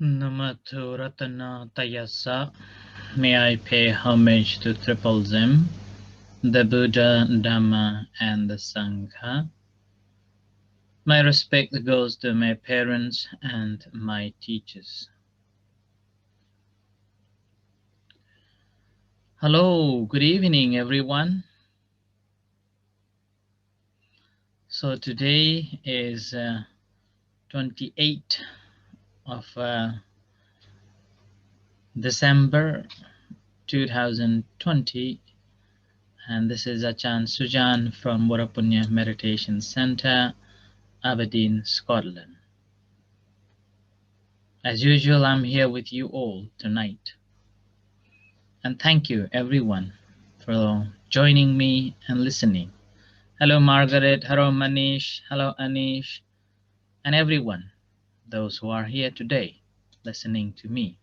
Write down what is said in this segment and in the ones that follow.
Namato Ratana Tayasa. May I pay homage to Triple Zim, the Buddha, Dhamma, and the Sangha. My respect goes to my parents and my teachers. Hello, good evening, everyone. So today is 28th of December 2020, and this is Achan Sujan from Warapunya Meditation Center, Aberdeen, Scotland. As usual, I'm here with you all tonight. And thank you, everyone, for joining me and listening. Hello, Margaret. Hello, Manish. Hello, Anish. And everyone, those who are here today listening to me.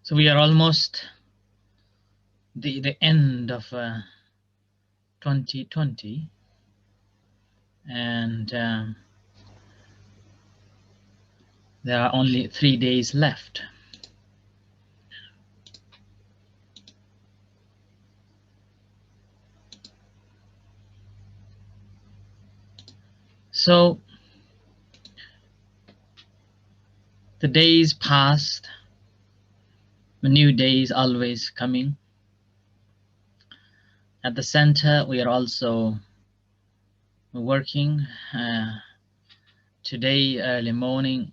So we are almost the end of 2020. And there are only 3 days left. So the days passed, a new day is always coming. At the center, we are also working. Today, early morning,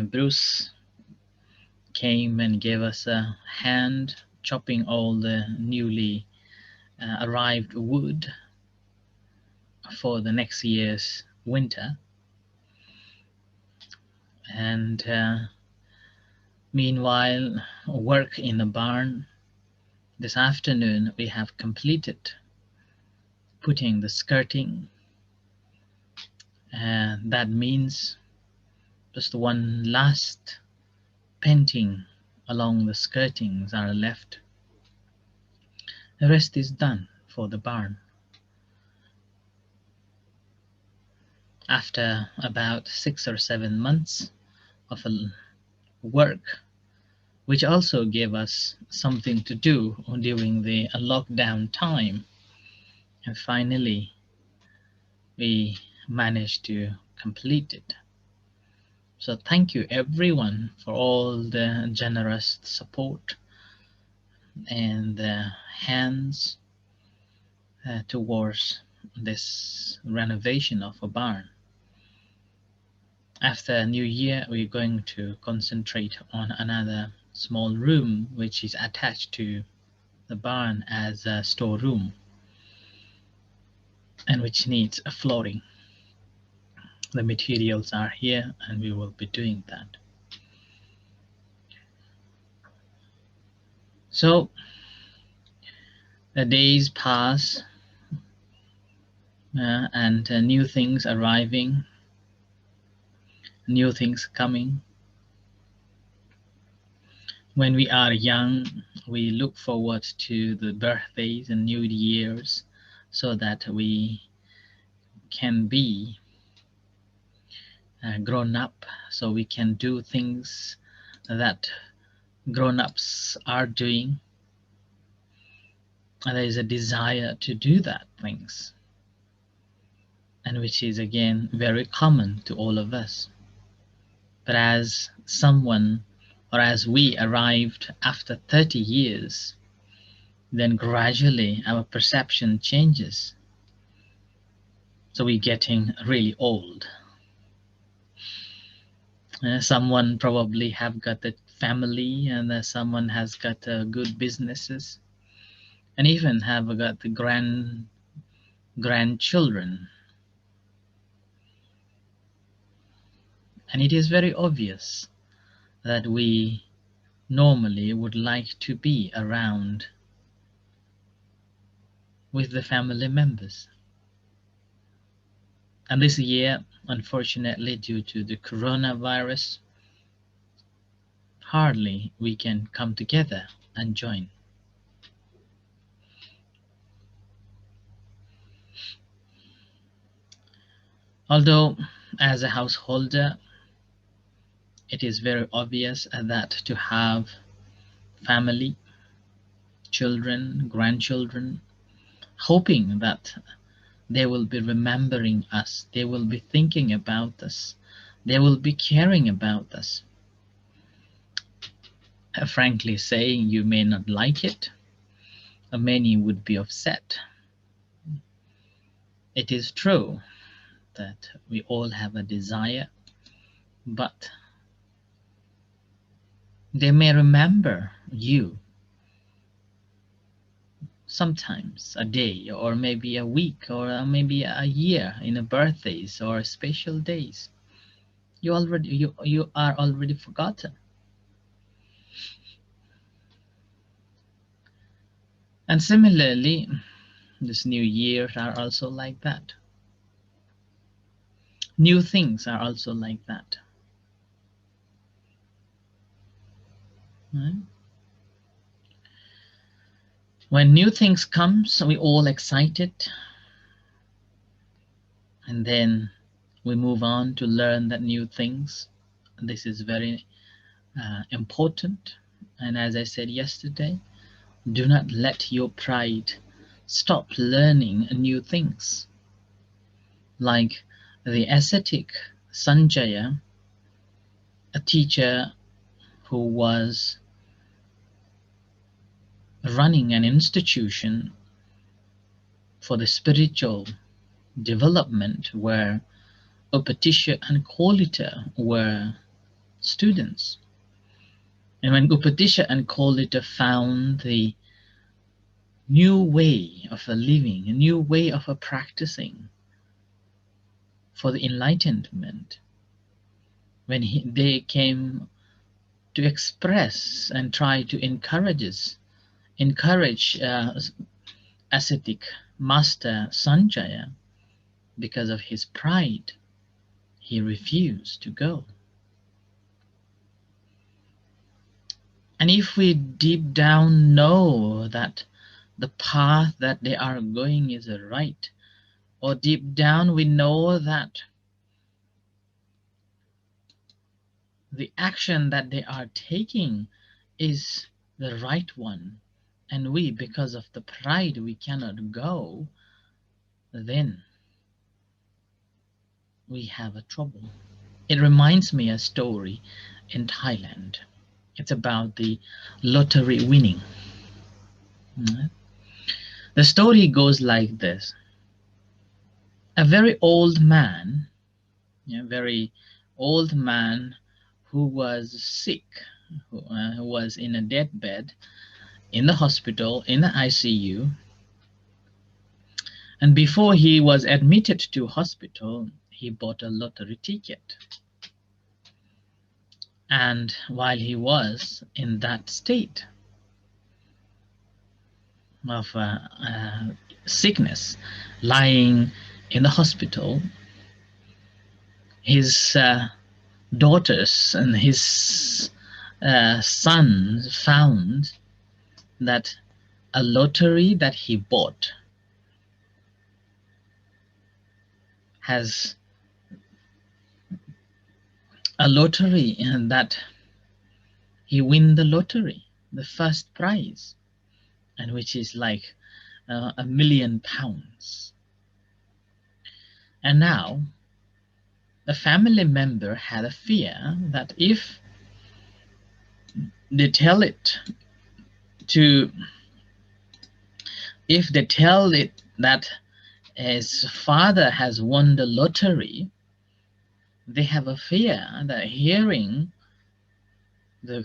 Bruce came and gave us a hand chopping all the newly arrived wood for the next year's winter. And meanwhile, work in the barn. This afternoon, we have completed putting the skirting, and that means just one last painting along the skirtings are left. The rest is done for the barn. After about 6 or 7 months of work, which also gave us something to do during the lockdown time, and finally we managed to complete it. So thank you everyone for all the generous support and the hands towards this renovation of a barn. After New Year, we're going to concentrate on another small room which is attached to the barn as a storeroom and which needs a flooring. The materials are here and we will be doing that. So the days pass and new things arriving, new things coming. When we are young, we look forward to the birthdays and New Years so that we can be grown up, so we can do things that grown-ups are doing. And there is a desire to do that things, and which is again very common to all of us. But as someone, or as we arrived after 30 years, then gradually our perception changes. So we're getting really old. Someone probably have got a family, and someone has got good businesses, and even have got the grandchildren. And it is very obvious that we normally would like to be around with the family members. And this year, unfortunately, due to the coronavirus, hardly we can come together and join. Although As a householder, it is very obvious that to have family, children, grandchildren, hoping that they will be remembering us, they will be thinking about us, they will be caring about us. Frankly saying, you may not like it, many would be upset. It is true that we all have a desire, but they may remember you sometimes a day or maybe a week or maybe a year in a birthdays or special days. You are already forgotten. And similarly, this new year are also like that. New things are also like that. Right? When new things comes, we all excited, and then we move on to learn that new things. This is very important. And as I said yesterday, do not let your pride stop learning new things. Like the ascetic Sanjaya, a teacher who was running an institution for the spiritual development where Upatisha and Kolita were students. And when Upatisha and Kolita found the new way of a living, a new way of a practicing for the enlightenment, when they came to express and try to encourage ascetic master Sanjaya, because of his pride, he refused to go. And if we deep down know that the path that they are going is right, or deep down we know that the action that they are taking is the right one, and we, because of the pride, we cannot go, then we have a trouble. It reminds me a story in Thailand. It's about the lottery winning. The story goes like this. A very old man, very old man who was sick, who was in a deathbed in the hospital, in the ICU. And before he was admitted to hospital, he bought a lottery ticket. And while he was in that state of sickness, lying in the hospital, his daughters and his sons found that a lottery that he bought has a lottery, and that he win the lottery, the first prize, and which is like £1 million. And now the family member had a fear that if they tell it that his father has won the lottery, they have a fear that hearing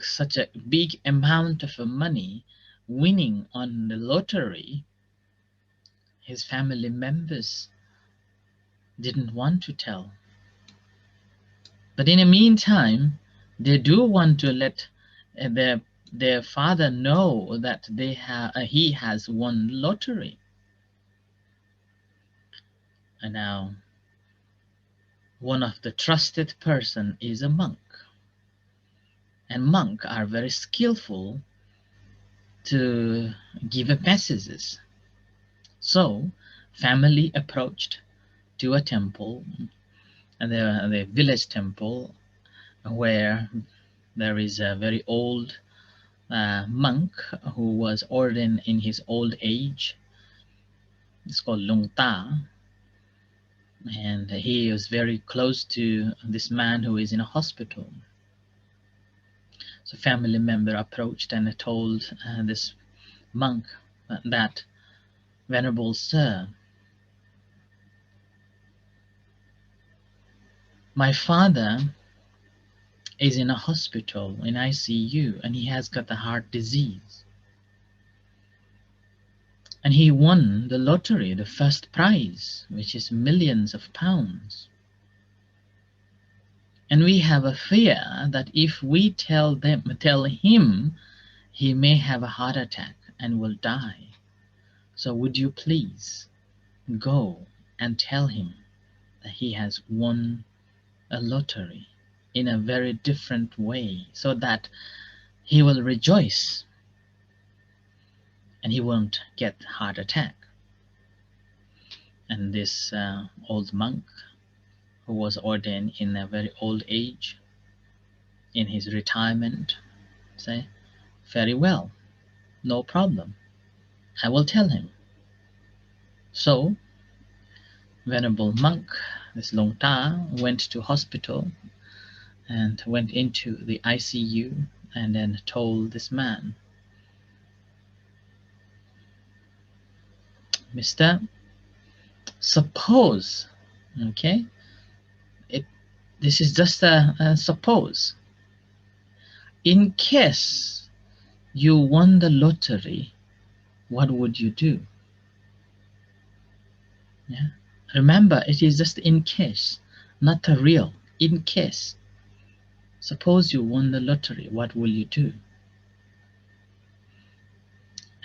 such a big amount of money winning on the lottery, his family members didn't want to tell. But in the meantime, they do want to let their father know that he has won lottery. And now one of the trusted person is a monk. And monks are very skillful to give messages. So family approached to a temple and the village temple where there is a very old monk who was ordained in his old age. It's called Lung Ta, and he was very close to this man who is in a hospital. So a family member approached and told this monk that, "Venerable sir, my father is in a hospital in ICU and he has got a heart disease. And he won the lottery, the first prize, which is millions of pounds. And we have a fear that if we tell him, he may have a heart attack and will die. So would you please go and tell him that he has won a lottery in a very different way so that he will rejoice and he won't get heart attack." And this old monk who was ordained in a very old age, in his retirement, say, "Very well, no problem, I will tell him." So venerable monk, this Long Ta, went to hospital and went into the ICU and then told this man, "Mister, suppose, okay, this is just a suppose, in case you won the lottery, what would you do?" Yeah. Remember, it is just in case, not a real, in case. Suppose you won the lottery, what will you do?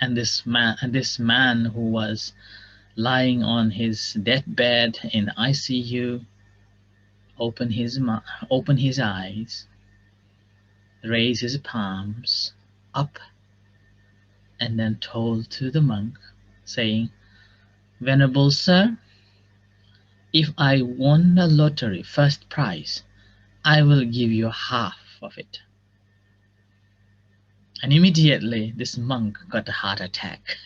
And this man who was lying on his deathbed in ICU opened his eyes, raised his palms up, and then told to the monk, saying, "Venerable sir, if I won the lottery first prize, I will give you half of it." And immediately this monk got a heart attack.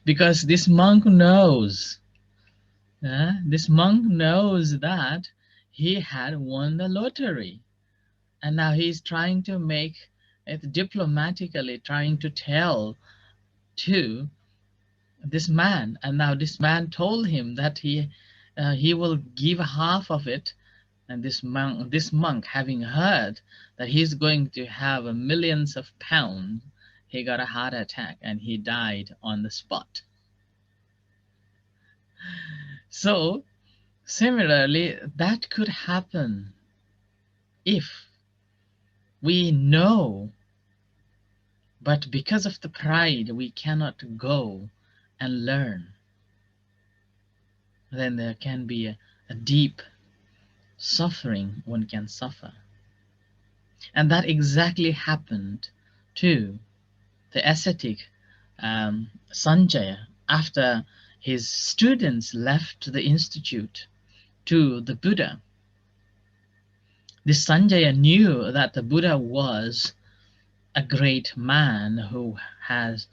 Because this monk knows that he had won the lottery. And now he's trying to make it diplomatically, trying to tell to this man. And now this man told him that he will give half of it. And this monk, having heard that he's going to have millions of pounds, he got a heart attack and he died on the spot. So similarly, that could happen if we know, but because of the pride we cannot go and learn. Then there can be a deep suffering one can suffer. And that exactly happened to the ascetic Sanjaya after his students left the institute to the Buddha. This Sanjaya knew that the Buddha was a great man who has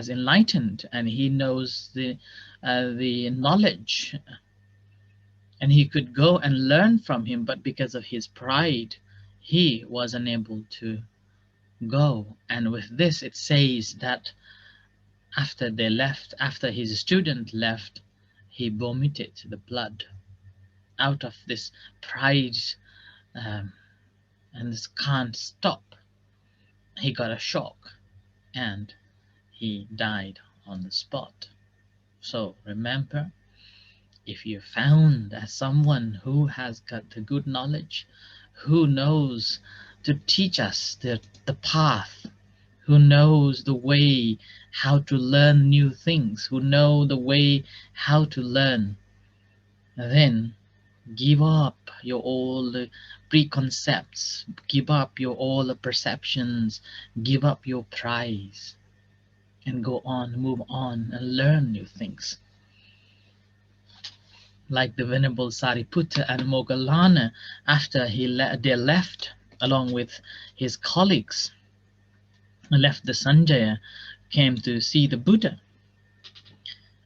enlightened, and he knows the knowledge, and he could go and learn from him, but because of his pride he was unable to go. And with this it says that after his student left, he vomited the blood out of this pride, and this can't stop. He got a shock and he died on the spot. So remember, if you found someone who has got the good knowledge, who knows to teach us the path, who knows the way how to learn new things, who know the way how to learn, then give up your old preconcepts, give up your old perceptions, give up your pride, and go on, move on, and learn new things. like the Venerable Sariputta and Moggallana, after they left along with his colleagues, left the Sanjaya, came to see the Buddha.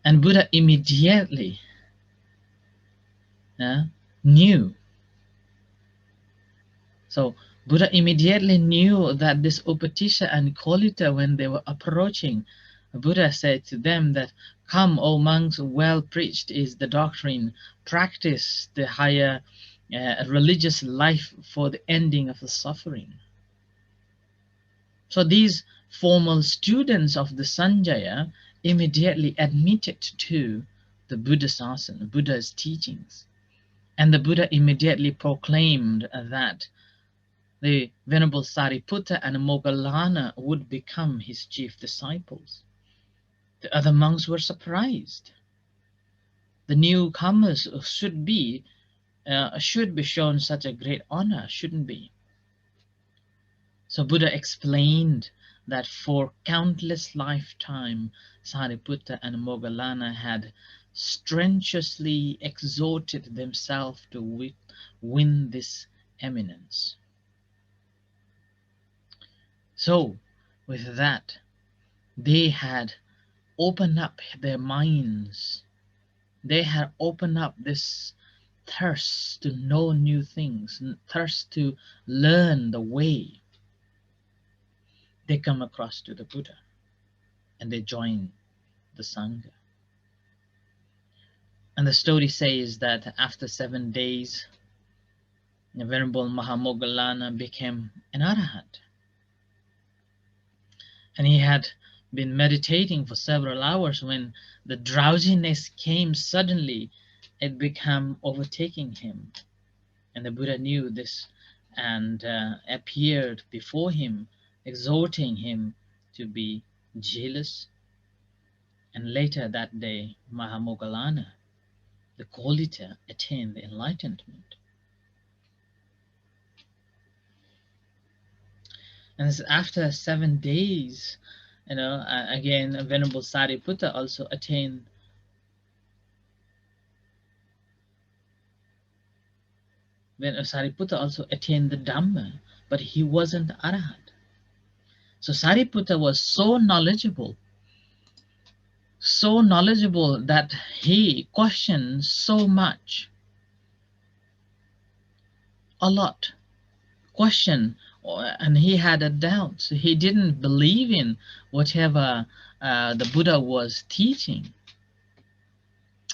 And Buddha immediately knew. So Buddha immediately knew that this Upatisha and Kolita, when they were approaching, Buddha said to them that, "Come, O monks, well preached is the doctrine. Practice the higher religious life for the ending of the suffering." So these formal students of the Sanjaya immediately admitted to the Buddha's asana, Buddha's teachings. And the Buddha immediately proclaimed that the Venerable Sariputta and Moggallana would become his chief disciples. The other monks were surprised. The newcomers should be shown such a great honor, shouldn't be? So Buddha explained that for countless lifetimes, Sariputta and Moggallana had strenuously exhorted themselves to win this eminence. So, with that, they had opened up their minds. They had opened up this thirst to know new things, thirst to learn the way. They come across to the Buddha and they join the Sangha. And the story says that after 7 days, the Venerable Mahamoggallana became an Arahant. And he had been meditating for several hours when the drowsiness came suddenly. It became overtaking him. And the Buddha knew this and appeared before him, exhorting him to be jealous. And later that day, Mahamoggallana, the Kolita, attained the enlightenment. And after 7 days, again, Venerable Sariputta also attained Sariputta also attained the Dhamma, but he wasn't Arahant. So Sariputta was so knowledgeable that he questioned so much, a lot, and he had a doubt. So he didn't believe in whatever the Buddha was teaching.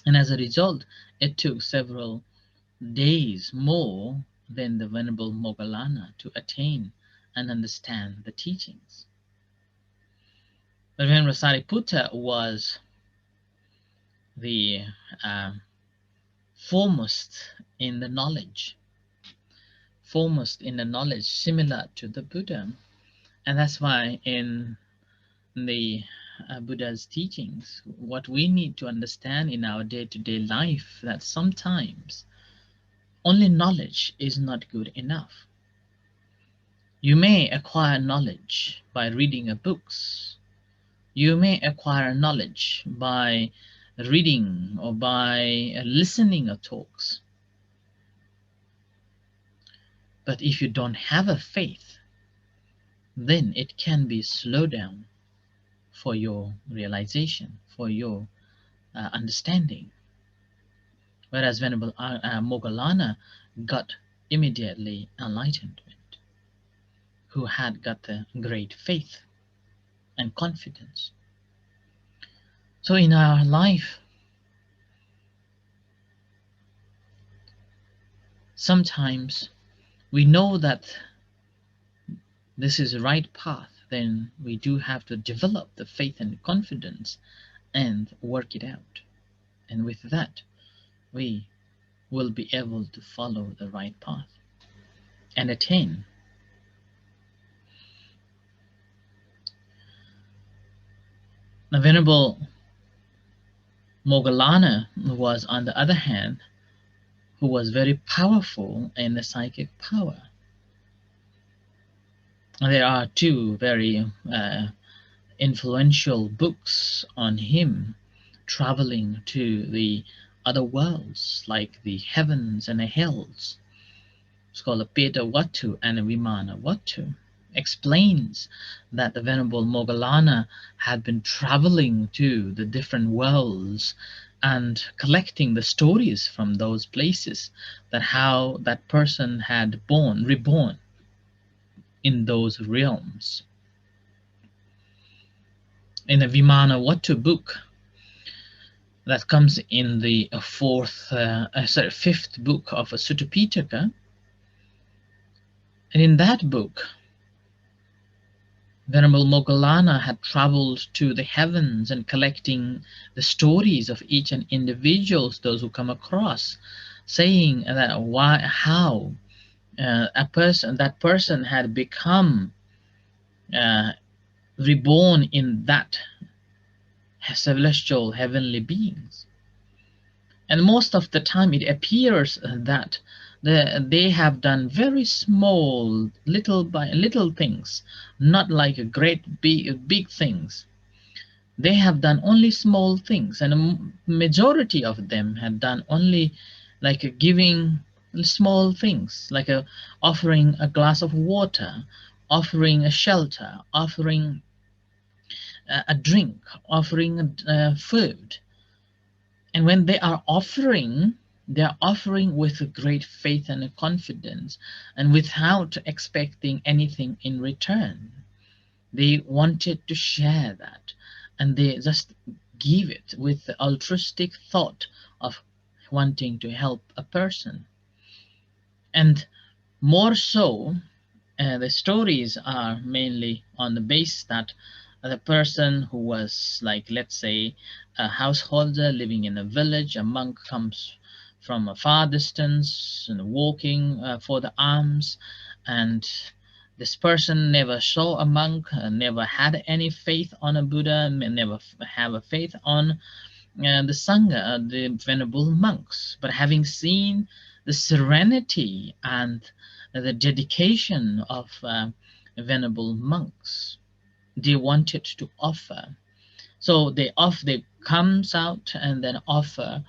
And as a result, it took several days more than the Venerable Moggallana to attain and understand the teachings. But Venerable Sariputta was the foremost in the knowledge, similar to the Buddha. And that's why in the Buddha's teachings, what we need to understand in our day-to-day life, that sometimes only knowledge is not good enough. You may acquire knowledge by reading books. You may acquire knowledge by reading or by listening to talks. But if you don't have a faith, then it can be slowed down for your realization, for your understanding. Whereas Venerable Moggallana got immediately enlightenment, who had got a great faith and confidence. So in our life, sometimes we know that this is the right path, then we do have to develop the faith and confidence and work it out. And with that, we will be able to follow the right path and attain. The Venerable Moggallana was, on the other hand, who was very powerful in the psychic power. There are two very influential books on him traveling to the other worlds like the heavens and the hells. Scholar Peter Wattu and Vimana Wattu explains that the Venerable Moggallana had been traveling to the different worlds and collecting the stories from those places, that how that person had reborn in those realms. In the Vimana Wattu book that comes in the fifth book of Sutta Pitaka, and in that book Venerable Moggallana had traveled to the heavens and collecting the stories of each and individuals, those who come across, saying that how that person had become uh, reborn in that celestial heavenly beings. And most of the time it appears that they have done very small, little by little things, not like a great big things. They have done only small things, and a majority of them have done only like giving small things, like offering a glass of water, offering a shelter, offering a drink, offering food. And when they are offering with great faith and confidence, and without expecting anything in return. They wanted to share that, and they just give it with the altruistic thought of wanting to help a person. And more so, the stories are mainly on the base that the person who was, like, let's say, a householder living in a village, a monk comes from a far distance and walking for the alms, and this person never saw a monk, never had any faith on a Buddha, never have a faith on the Sangha, the venerable monks. But having seen the serenity and the dedication of venerable monks, they wanted to offer. So they comes out and then offer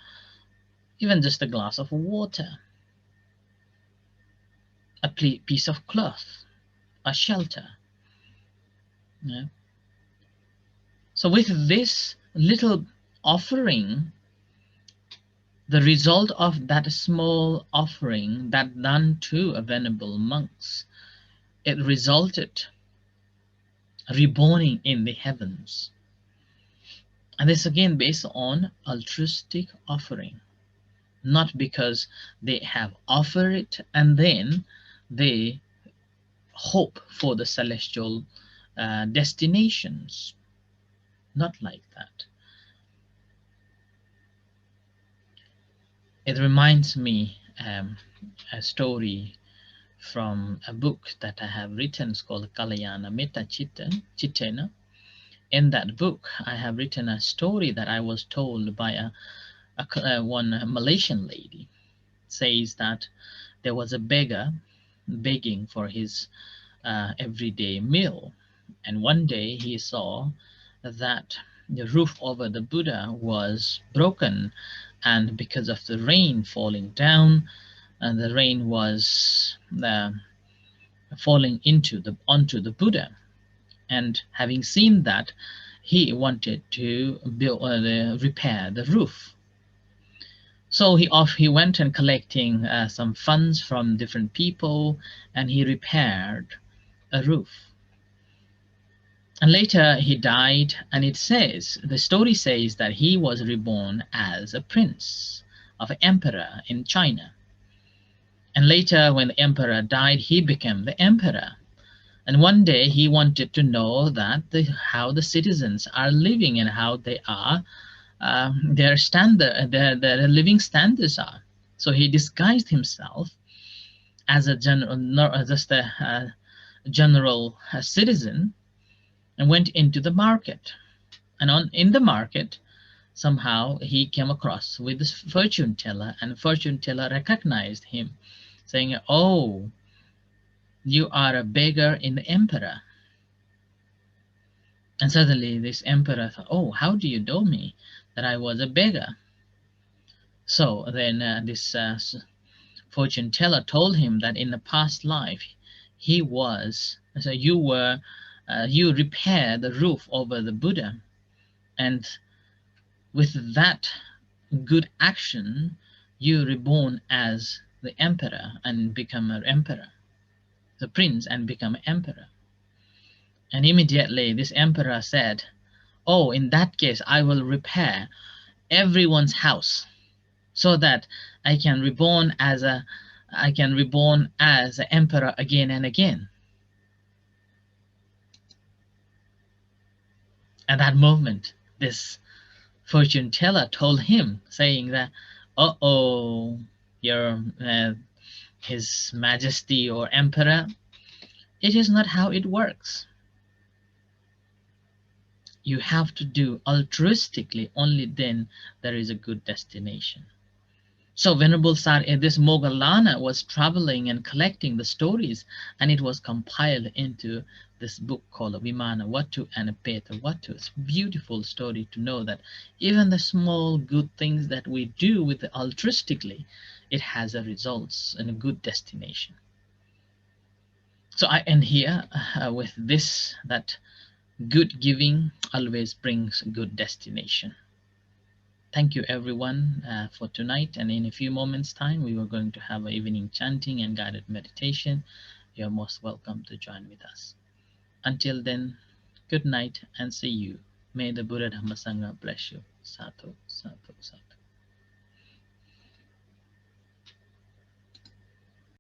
even just a glass of water, a piece of cloth, a shelter. Yeah. So with this little offering, the result of that small offering that done to a venerable monks, it resulted reborning in the heavens. And this again based on altruistic offering, not because they have offered it and then they hope for the celestial destinations. Not like that. It reminds me a story from a book that I have written. It's called Kalayana Metta Chittena. In that book, I have written a story that I was told by one Malaysian lady. It says that there was a beggar begging for his everyday meal, and one day he saw that the roof over the Buddha was broken, and because of the rain falling down, and the rain was falling onto the Buddha. And having seen that, he wanted to repair the roof. So he went and collecting some funds from different people, and he repaired a roof. And later he died, and the story says that he was reborn as a prince of an emperor in China. And later, when the emperor died, he became the emperor. And one day he wanted to know that how the citizens are living and how they are, their living standards are. So he disguised himself as a general citizen and went into the market. And in the market, somehow he came across with this fortune teller, and fortune teller recognized him, saying, "Oh, you are a beggar in the emperor." And suddenly this emperor thought, "Oh, how do you know me, that I was a beggar?" So then this fortune teller told him that in the past life he was so you repair the roof over the Buddha, and with that good action you reborn as the emperor and become an emperor, the prince, and become emperor. And immediately this emperor said, oh, in that case I will repair everyone's house so that I can reborn as a I can reborn as an emperor again and again. At that moment, this fortune teller told him, saying that, oh, your His Majesty or Emperor, it is not how it works. You have to do altruistically, only then there is a good destination. So Venerable Sar, this moggallana was traveling and collecting the stories, and it was compiled into this book called Vimana Vatu and Peta Vatu. It's a beautiful story to know that even the small good things that we do with altruistically, it has a results and a good destination. So I end here with this, that good giving always brings good destination. Thank you everyone for tonight, and in a few moments time we were going to have an evening chanting and guided meditation. You're most welcome to join with us. Until then, good night and see you. May the Buddha Dhamma Sangha bless you. Sato, Sato, Sato.